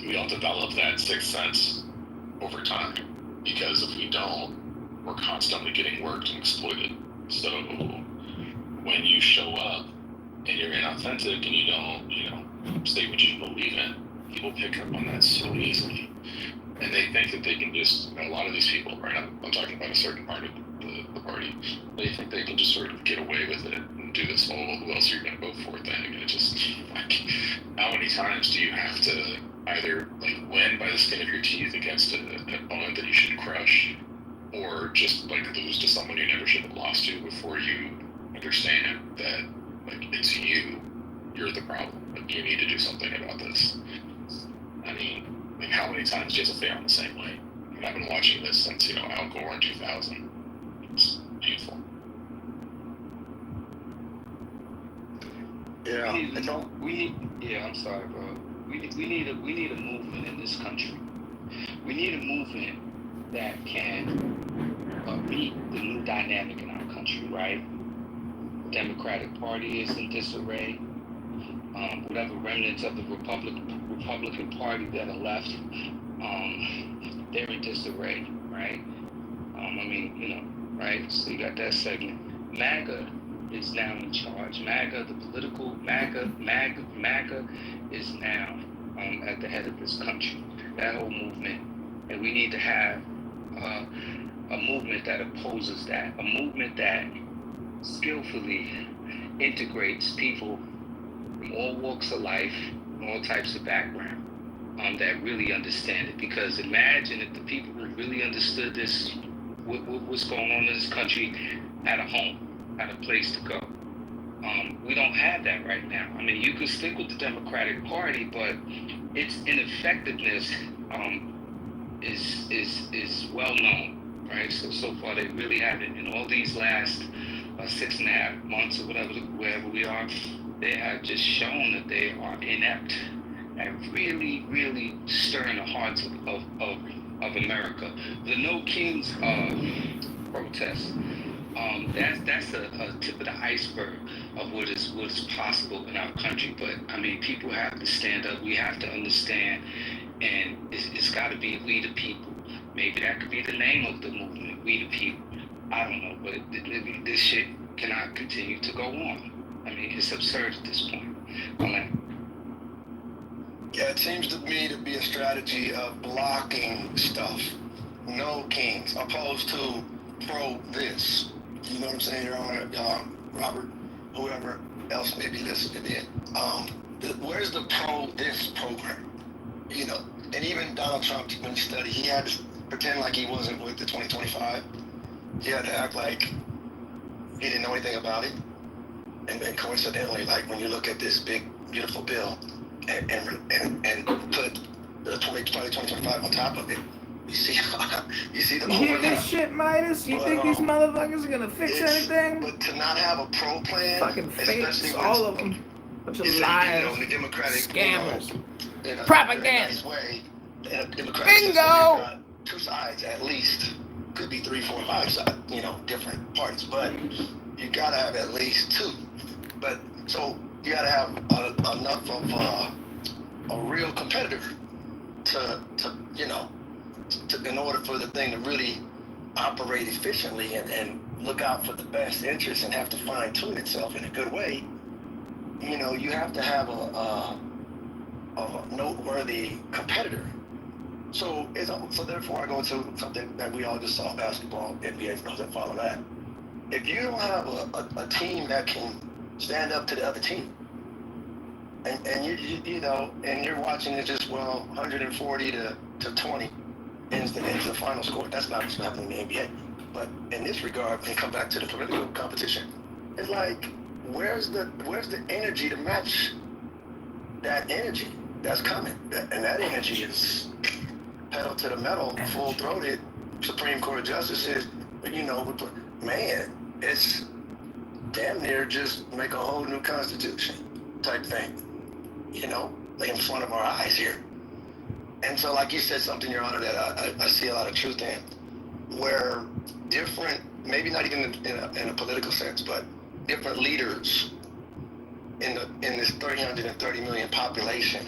we all develop that sixth sense over time, because if we don't, we're constantly getting worked and exploited. So when you show up and you're inauthentic and you don't, say what you believe in, people pick up on that so easily. And they think that they can just, a lot of these people, right? I'm talking about a certain part of the party, they think they can just sort of get away with it and do this whole who else are you going to vote for thing. And it just, like, how many times do you have to either like win by the skin of your teeth against an opponent that you should crush, or just like lose to someone you never should have lost to before you understand that like it's you're the problem. Like you need to do something about this. I mean, like how many times do you have to fail in the same way? I mean, I've been watching this since Al Gore in 2000. It's painful. Yeah. I'm sorry, bro. We need a movement in this country. We need a movement that can meet the new dynamic in our country, right? The Democratic Party is in disarray. Whatever remnants of the Republican Party that are left, they're in disarray, right? Right? So you got that segment. MAGA is now in charge. MAGA, the political MAGA is now at the head of this country. That whole movement, and we need to have a movement that opposes that, a movement that skillfully integrates people from all walks of life, from all types of background, that really understand it. Because imagine if the people who really understood this, what's going on in this country, had a home, had a place to go. We don't have that right now. I mean, you can stick with the Democratic Party, but its ineffectiveness is well known, right? So far they really haven't. In all these last 6.5 months or wherever we are, they have just shown that they are inept at really, really stirring the hearts of America. The No Kings protest. That's a tip of the iceberg of what is possible in our country. But I mean, people have to stand up. We have to understand, and it's got to be we the people. Maybe that could be the name of the movement, we the people. I don't know, but this shit cannot continue to go on. I mean, it's absurd at this point. Yeah, it seems to me to be a strategy of blocking stuff. No kings, opposed to pro this. You know what I'm saying, Your Honor? Robert, whoever else may be listening in. Where's the pro this program? And even Donald Trump, when he studied, he had to pretend like he wasn't with the 2025. He had to act like he didn't know anything about it. And then coincidentally, like when you look at this big, beautiful bill and put the 2025 on top of it, you see the You hear this shit, Midas? You think these motherfuckers are gonna fix anything? But to not have a pro plan, fucking fakes, all of them. Bunch of liars, the Democratic, scammers, propaganda. Bingo! Two sides at least. Could be 3, 4, 5 sides, different parties. But you gotta have at least two. But so you gotta have enough of a real competitor to in order for the thing to really operate efficiently and look out for the best interests and have to fine tune itself in a good way. You have to have a noteworthy competitor. So therefore I go to something that we all just saw, basketball, NBA, for those that follow that. If you don't have a team that can stand up to the other team, and you're watching it just 140 to 20 ends the final score. That's not what's happening in the NBA. But in this regard, when you come back to the political competition, it's like where's the energy to match that energy that's coming? And that energy is pedal to the metal, full-throated Supreme Court justices. Man, it's damn near just make a whole new constitution type thing, like in front of our eyes here. And so, like you said something, Your Honor, that I see a lot of truth in, where different, maybe not even in a political sense, but different leaders in this 330 million population